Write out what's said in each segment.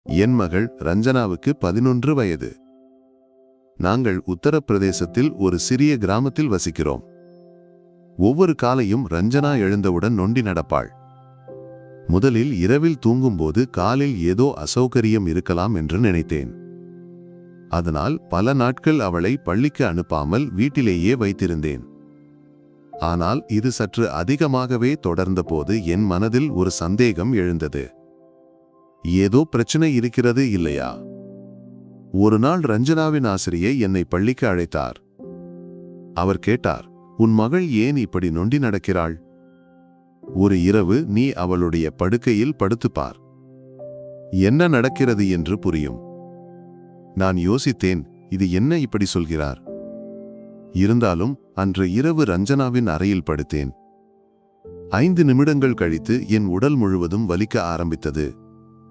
என் மகள் ரஞ்சனாவுக்கு 11 வயது. நாங்கள் உத்தரப்பிரதேசத்தில் ஒரு சிறிய கிராமத்தில் வசிக்கிறோம். ஒவ்வொரு காலையும் ரஞ்சனா எழுந்தவுடன் நொண்டி நடப்பாள். முதலில் இரவில் தூங்கும்போது காலில் ஏதோ அசௌகரியம் இருக்கலாம் என்று நினைத்தேன். அதனால் பல நாட்கள் அவளை பள்ளிக்கு அனுப்பாமல் வீட்டிலேயே வைத்திருந்தேன். ஆனால் இது சற்று அதிகமாகவே தொடர்ந்தபோது என் மனதில் ஒரு சந்தேகம் எழுந்தது. ஏதோ பிரச்சனை இருக்கிறது இல்லையா? ஒரு நாள் ரஞ்சனாவின் ஆசிரியை என்னை பள்ளிக்கு அழைத்தார். அவர் கேட்டார், உன் மகள் ஏன் இப்படி நொண்டி நடக்கிறாள்? ஒரு இரவு நீ அவளுடைய படுக்கையில் படுத்துப்பார். என்ன நடக்கிறது என்று புரியும். நான் யோசித்தேன், இது என்ன இப்படி சொல்கிறார்? இருந்தாலும் அன்று இரவு ரஞ்சனாவின் அறையில் படுத்தேன். 5 நிமிடங்கள் கழித்து என் உடல் முழுவதும் வலிக்க ஆரம்பித்தது.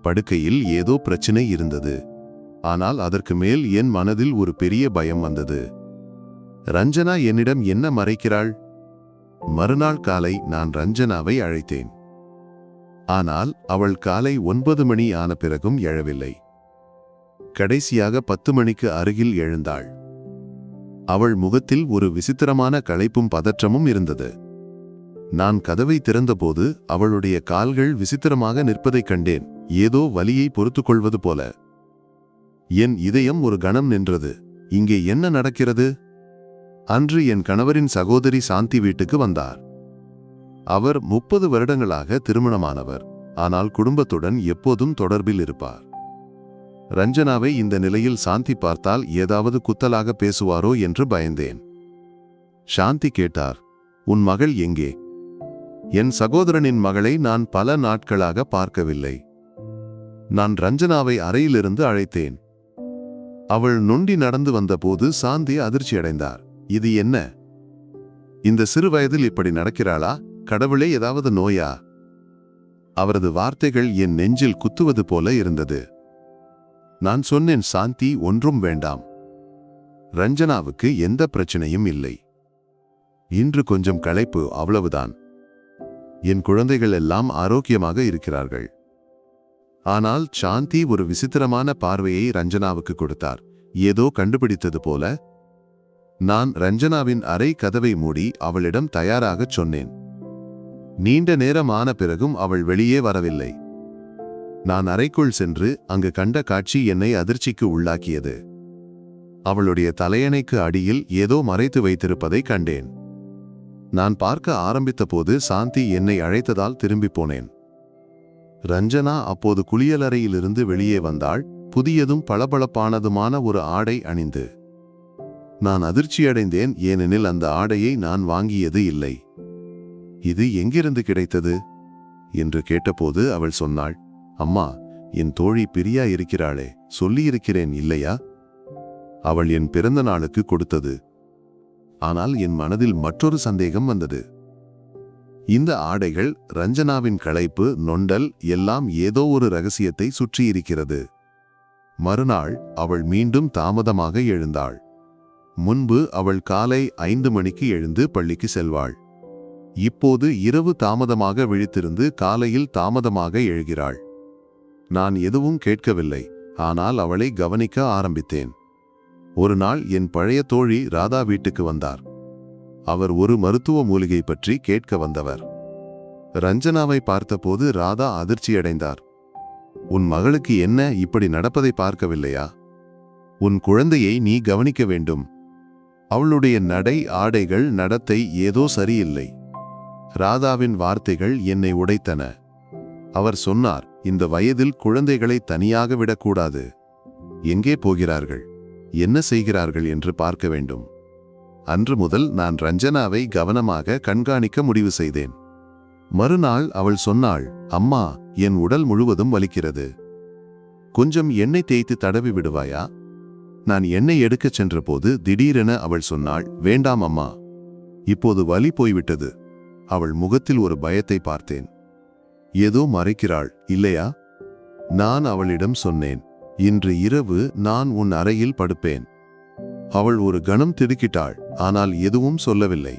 படுக்கையில் ஏதோ பிரச்சனை இருந்தது. ஆனால் அதற்கு மேல் என் மனதில் ஒரு பெரிய பயம் வந்தது. ரஞ்சனா என்னிடம் என்ன மறைக்கிறாள்? மறுநாள் காலை நான் ரஞ்சனாவை அழைத்தேன். ஆனால் அவள் காலை 9 மணி ஆன பிறகும் எழவில்லை. கடைசியாக 10 மணிக்கு அருகில் எழுந்தாள். அவள் முகத்தில் ஒரு விசித்திரமான களைப்பும் பதற்றமும் இருந்தது. நான் கதவை திறந்தபோது அவளுடைய கால்கள் விசித்திரமாக நிற்பதைக் கண்டேன், ஏதோ வலியை பொறுத்துக்கொள்வது போல. என் இதயம் ஒரு கணம் நின்றது. இங்கே என்ன நடக்கிறது? அன்று என் கணவரின் சகோதரி சாந்தி வீட்டுக்கு வந்தார். அவர் 30 வருடங்களாக திருமணமானவர். ஆனால் குடும்பத்துடன் எப்போதும் தொடர்பில் இருப்பார். ரஞ்சனாவை இந்த நிலையில் சாந்தி பார்த்தால் ஏதாவது குத்தலாக பேசுவாரோ என்று பயந்தேன். சாந்தி கேட்டார், உன் மகள் எங்கே? என் சகோதரனின் மகளை நான் பல நாட்களாக பார்க்கவில்லை. நான் ரஞ்சனாவை அறையிலிருந்து அழைத்தேன். அவள் நொண்டி நடந்து வந்தபோது சாந்தி அதிர்ச்சியடைந்தார். இது என்ன? இந்த சிறு வயதில் இப்படி நடக்கிறாளா? கடவுளே, ஏதாவது நோயா? அவரது வார்த்தைகள் என் நெஞ்சில் குத்துவது போல இருந்தது. நான் சொன்னேன், சாந்தி, ஒன்றும் வேண்டாம். ரஞ்சனாவுக்கு எந்த பிரச்சனையும் இல்லை. இன்று கொஞ்சம் களைப்பு, அவ்வளவுதான். என் குழந்தைகள் எல்லாம் ஆரோக்கியமாக இருக்கிறார்கள். ஆனால் சாந்தி ஒரு விசித்திரமான பார்வையை ரஞ்சனாவுக்கு கொடுத்தார், ஏதோ கண்டுபிடித்தது போல. நான் ரஞ்சனாவின் அறை கதவை மூடி அவளிடம் தயாராகச் சொன்னேன். நீண்ட நேரம் ஆன பிறகும் அவள் வெளியே வரவில்லை. நான் அறைக்குள் சென்று அங்கு கண்ட காட்சி என்னை அதிர்ச்சிக்கு உள்ளாக்கியது. அவளுடைய தலையணைக்கு அடியில் ஏதோ மறைத்து வைத்திருப்பதை கண்டேன். நான் பார்க்க ஆரம்பித்த போது சாந்தி என்னை அழைத்ததால் திரும்பி போனேன். ரஞ்சனா அப்போது குளியலறையிலிருந்து வெளியே வந்தாள், புதியதும் பளபளப்பானதுமான ஒரு ஆடை அணிந்து. நான் அதிர்ச்சியடைந்தேன், ஏனெனில் அந்த ஆடையை நான் வாங்கியது இல்லை. இது எங்கிருந்து கிடைத்தது என்று கேட்டபோது அவள் சொன்னாள், அம்மா, என் தோழி பிரியா இருக்கிறாளே, சொல்லியிருக்கிறேன் இல்லையா? அவள் என் பிறந்த நாளுக்கு கொடுத்தது. ஆனால் என் மனதில் மற்றொரு சந்தேகம் வந்தது. இந்த ஆடைகள், ரஞ்சனாவின் களைப்பு, நொண்டல் எல்லாம் ஏதோ ஒரு ரகசியத்தை சுற்றியிருக்கிறது. மறுநாள் அவள் மீண்டும் தாமதமாக எழுந்தாள். முன்பு அவள் காலை 5 மணிக்கு எழுந்து பள்ளிக்கு செல்வாள். இப்போது இரவு தாமதமாக விழித்திருந்து காலையில் தாமதமாக எழுகிறாள். நான் எதுவும் கேட்கவில்லை, ஆனால் அவளை கவனிக்க ஆரம்பித்தேன். ஒரு நாள் என் பழைய தோழி ராதா வீட்டுக்கு வந்தார். அவர் ஒரு மருத்துவ மூலிகை பற்றி கேட்க வந்தவர். ரஞ்சனாவை பார்த்தபோது ராதா அதிர்ச்சியடைந்தார். உன் மகளுக்கு என்ன இப்படி நடப்பதை பார்க்கவில்லையா? உன் குழந்தையை நீ கவனிக்க வேண்டும். அவளுடைய நடை, ஆடைகள், நடத்தை ஏதோ சரியில்லை. ராதாவின் வார்த்தைகள் என்னை உடைத்தன. அவர் சொன்னார், இந்த வயதில் குழந்தைகளை தனியாக விடக்கூடாது. எங்கே போகிறார்கள், என்ன செய்கிறார்கள் என்று பார்க்க வேண்டும். அன்று முதல் நான் ரஞ்சனாவை கவனமாக கண்காணிக்க முடிவு செய்தேன். மறுநாள் அவள் சொன்னாள், அம்மா, என் உடல் முழுவதும் வலிக்கிறது. கொஞ்சம் எண்ணெய் தேய்த்து தடவி விடுவாயா? நான் எண்ணெய் எடுக்கச் சென்றபோது திடீரென அவள் சொன்னாள், வேண்டாம் அம்மா, இப்போது வலி போய்விட்டது. அவள் முகத்தில் ஒரு பயத்தை பார்த்தேன். ஏதோ மறைக்கிறாள் இல்லையா? நான் அவளிடம் சொன்னேன், இன்று இரவு நான் உன் அறையில் படுப்பேன். அவள் ஒரு கணம் திடுக்கிட்டாள், ஆனால் எதுவும் சொல்லவில்லை.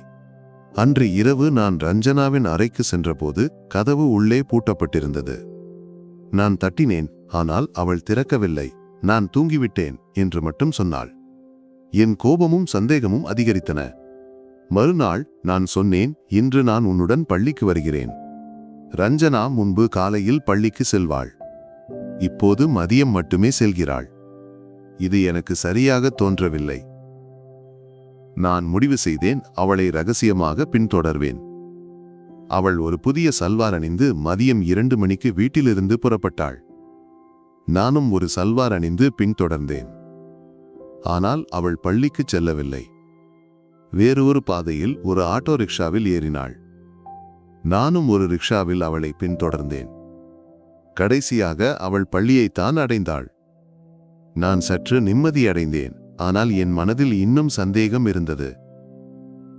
அன்று இரவு நான் ரஞ்சனாவின் அறைக்கு சென்றபோது கதவு உள்ளே பூட்டப்பட்டிருந்தது. நான் தட்டினேன், ஆனால் அவள் திறக்கவில்லை. நான் தூங்கிவிட்டேன் என்று மட்டும் சொன்னாள். என் கோபமும் சந்தேகமும் அதிகரித்தன. மறுநாள் நான் சொன்னேன், இன்று நான் உன்னுடன் பள்ளிக்கு வருகிறேன். ரஞ்சனா முன்பு காலையில் பள்ளிக்கு செல்வாள். இப்போது மதியம் மட்டுமே செல்கிறாள். இது எனக்கு சரியாக தோன்றவில்லை. நான் முடிவு செய்தேன், அவளை ரகசியமாக பின்தொடர்வேன். அவள் ஒரு புதிய சல்வார் அணிந்து மதியம் 2 மணிக்கு வீட்டிலிருந்து புறப்பட்டாள். நானும் ஒரு சல்வார் அணிந்து பின்தொடர்ந்தேன். ஆனால் அவள் பள்ளிக்கு செல்லவில்லை. வேறு ஒரு பாதையில் ஒரு ஆட்டோ ரிக்ஷாவில் ஏறினாள். நானும் ஒரு ரிக்ஷாவில் அவளை பின்தொடர்ந்தேன். கடைசியாக அவள் பள்ளியைத்தான் அடைந்தாள். நான் சற்று நிம்மதியடைந்தேன். ஆனால் என் மனதில் இன்னும் சந்தேகம் இருந்தது.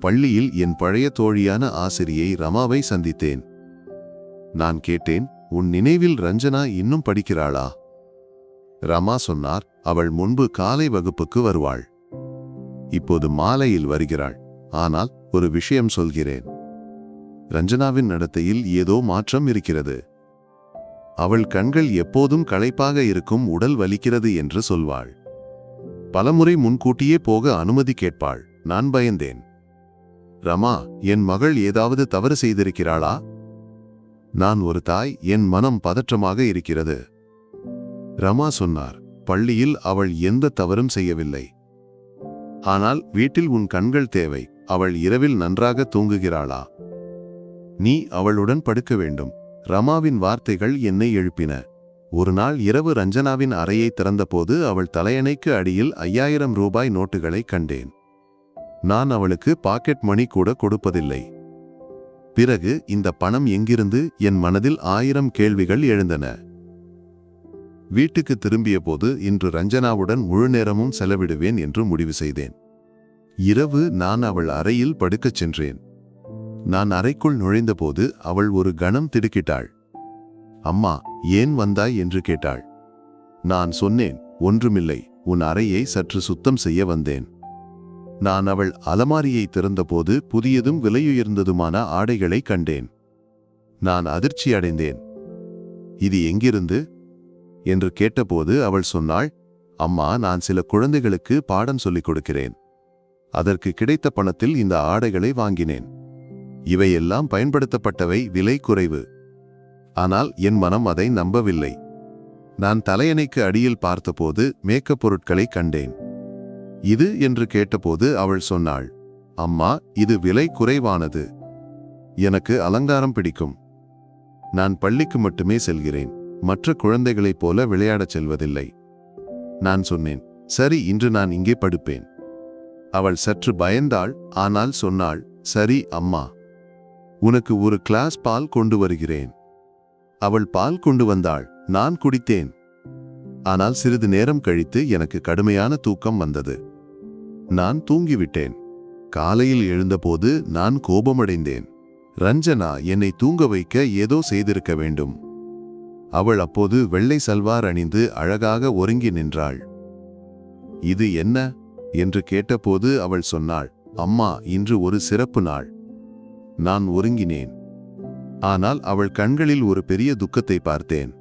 பள்ளியில் என் பழைய தோழியான ஆசிரியை ரமாவை சந்தித்தேன். நான் கேட்டேன், உன் நினைவில் ரஞ்சனா இன்னும் படிக்கிறாளா? ரமா சொன்னார், அவள் முன்பு காலை வகுப்புக்கு வருவாள். இப்போது மாலையில் வருகிறாள். ஆனால் ஒரு விஷயம் சொல்கிறேன். ரஞ்சனாவின் நடத்தையில் ஏதோ மாற்றம் இருக்கிறது. அவள் கண்கள் எப்போதும் களைப்பாக இருக்கும், உடல் வலிக்கிறது என்று சொல்வாள். பலமுறை முன்கூட்டியே போக அனுமதி கேட்பாள். நான் பயந்தேன். ரமா, என் மகள் ஏதாவது தவறு செய்திருக்கிறாளா? நான் ஒரு தாய், என் மனம் பதற்றமாக இருக்கிறது. ரமா சொன்னார், பள்ளியில் அவள் எந்த தவறும் செய்யவில்லை. ஆனால் வீட்டில் உன் கண்கள் தேவை. அவள் இரவில் நன்றாக தூங்குகிறாளா? நீ அவளுடன் படுக்க வேண்டும். ரமாவின் வார்த்தைகள் என்னை எழுப்பின. ஒரு நாள் இரவு ரஞ்சனாவின் அறையை திறந்தபோது அவள் தலையணைக்கு அடியில் 5000 ரூபாய் நோட்டுகளை கண்டேன். நான் அவளுக்கு பாக்கெட் மணி கூட கொடுப்பதில்லை. பிறகு இந்த பணம் எங்கிருந்து? என் மனதில் 1000 கேள்விகள் எழுந்தன. வீட்டுக்கு திரும்பிய போது இன்று ரஞ்சனாவுடன் முழு நேரமும் செலவிடுவேன் என்று முடிவு செய்தேன். இரவு நான் அவள் அறையில் படுக்கச் சென்றேன். நான் அறைக்குள் நுழைந்தபோது அவள் ஒரு கணம் திடுக்கிட்டாள். அம்மா, ஏன் வந்தாய் என்று கேட்டாள். நான் சொன்னேன், ஒன்றுமில்லை, உன் அறையை சற்று சுத்தம் செய்ய வந்தேன். நான் அவள் அலமாரியை திறந்தபோது புதியதும் விலையுயர்ந்ததுமான ஆடைகளை கண்டேன். நான் அதிர்ச்சி அடைந்தேன். இது எங்கிருந்து என்று கேட்டபோது அவள் சொன்னாள், அம்மா, நான் சில குழந்தைகளுக்கு பாடம் சொல்லிக் கொடுக்கிறேன். அதற்கு கிடைத்த பணத்தில் இந்த ஆடைகளை வாங்கினேன். இவையெல்லாம் பயன்படுத்தப்பட்டவை, விலை குறைவு. ஆனால் என் மனம் அதை நம்பவில்லை. நான் தலையணைக்கு அடியில் பார்த்தபோது மேக்கப் பொருட்களை கண்டேன். இது என்று கேட்டபோது அவள் சொன்னாள், அம்மா, இது விலை குறைவானது. எனக்கு அலங்காரம் பிடிக்கும். நான் பள்ளிக்கு மட்டுமே செல்கிறேன். மற்ற குழந்தைகளைப் போல விளையாடச் செல்வதில்லை. நான் சொன்னேன், சரி, இன்று நான் இங்கே படுப்பேன். அவள் சற்று பயந்தாள். ஆனால் சொன்னாள், சரி அம்மா, உனக்கு ஒரு கிளாஸ் பால் கொண்டு வருகிறேன். அவள் பால் கொண்டு வந்தாள். நான் குடித்தேன். ஆனால் சிறிது நேரம் கழித்து எனக்கு கடுமையான தூக்கம் வந்தது. நான் தூங்கிவிட்டேன். காலையில் எழுந்தபோது நான் கோபமடைந்தேன். ரஞ்சனா என்னை தூங்க வைக்க ஏதோ செய்திருக்க வேண்டும். அவள் அப்போது வெள்ளை சல்வார் அணிந்து அழகாக ஒருங்கி நின்றாள். இது என்ன என்று கேட்டபோது அவள் சொன்னாள், அம்மா, இன்று ஒரு சிறப்பு நாள். நான் ஒருங்கினேன். ஆனால் அவள் கண்களில் ஒரு பெரிய துக்கத்தை பார்த்தேன்.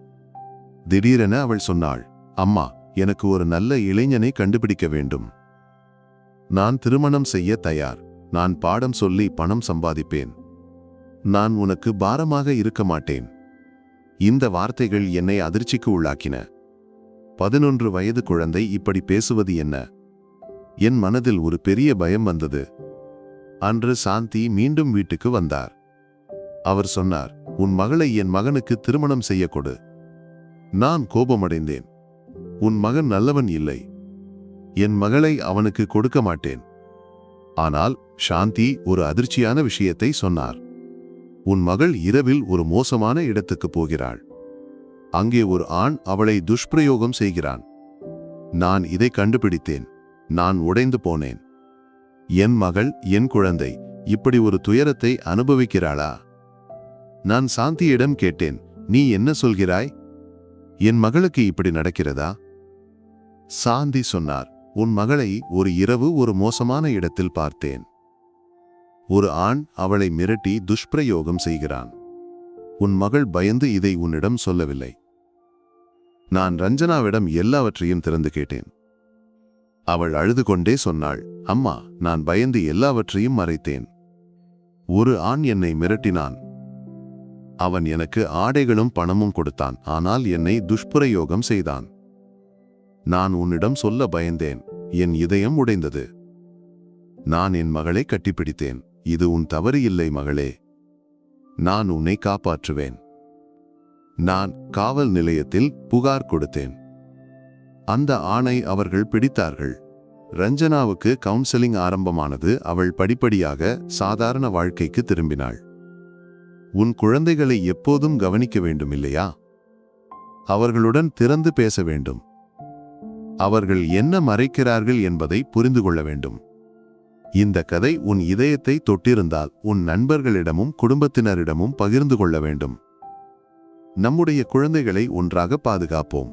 திடீரென அவள் சொன்னாள், அம்மா, எனக்கு ஒரு நல்ல இளைஞனை கண்டுபிடிக்க வேண்டும். நான் திருமணம் செய்ய தயார். நான் பாடம் சொல்லி பணம் சம்பாதிப்பேன். நான் உனக்கு பாரமாக இருக்க மாட்டேன். இந்த வார்த்தைகள் என்னை அதிர்ச்சிக்கு உள்ளாக்கின. 11 வயது குழந்தை இப்படி பேசுவது என்ன? என் மனதில் ஒரு பெரிய பயம் வந்தது. அன்று சாந்தி மீண்டும் வீட்டுக்கு வந்தார். அவர் சொன்னார், உன் மகளை என் மகனுக்கு திருமணம் செய்ய கொடு. நான் கோபமடைந்தேன். உன் மகன் நல்லவன் இல்லை. என் மகளை அவனுக்கு கொடுக்க மாட்டேன். ஆனால் சாந்தி ஒரு அதிர்ச்சியான விஷயத்தை சொன்னார். உன் மகள் இரவில் ஒரு மோசமான இடத்துக்கு போகிறாள். அங்கே ஒரு ஆண் அவளை துஷ்பிரயோகம் செய்கிறான். நான் இதை கண்டுபிடித்தேன். நான் உடைந்து போனேன். என் மகள், என் குழந்தை இப்படி ஒரு துயரத்தை அனுபவிக்கிறாளா? நான் சாந்தியிடம் கேட்டேன், நீ என்ன சொல்கிறாய்? என் மகளுக்கு இப்படி நடக்கிறதா? சாந்தி சொன்னார், உன் மகளை ஒரு இரவு ஒரு மோசமான இடத்தில் பார்த்தேன். ஒரு ஆண் அவளை மிரட்டி துஷ்பிரயோகம் செய்கிறான். உன் மகள் பயந்து இதை உன்னிடம் சொல்லவில்லை. நான் ரஞ்சனாவிடம் எல்லாவற்றையும் திறந்து கேட்டேன். அவள் அழுது கொண்டே சொன்னாள், அம்மா, நான் பயந்து எல்லாவற்றையும் மறைத்தேன். ஒரு ஆண் என்னை மிரட்டினான். அவன் எனக்கு ஆடைகளும் பணமும் கொடுத்தான், ஆனால் என்னை துஷ்பிரயோகம் செய்தான். நான் உன்னிடம் சொல்ல பயந்தேன். என் இதயம் உடைந்தது. நான் என் மகளை கட்டிப்பிடித்தேன். இது உன் தவறு இல்லை மகளே. நான் உன்னை காப்பாற்றுவேன். நான் காவல் நிலையத்தில் புகார் கொடுத்தேன். அந்த ஆணை அவர்கள் பிடித்தார்கள். ரஞ்சனாவுக்கு கவுன்சிலிங் ஆரம்பமானது. அவள் படிப்படியாக சாதாரண வாழ்க்கைக்கு திரும்பினாள். உன் குழந்தைகளை எப்போதும் கவனிக்க வேண்டும் இல்லையா? அவர்களுடன் திறந்து பேச வேண்டும். அவர்கள் என்ன மறைக்கிறார்கள் என்பதை புரிந்து கொள்ள வேண்டும். இந்த கதை உன் இதயத்தை தொட்டிருந்தால் உன் நண்பர்களிடமும் குடும்பத்தினரிடமும் பகிர்ந்து கொள்ள வேண்டும். நம்முடைய குழந்தைகளை ஒன்றாக பாதுகாப்போம்.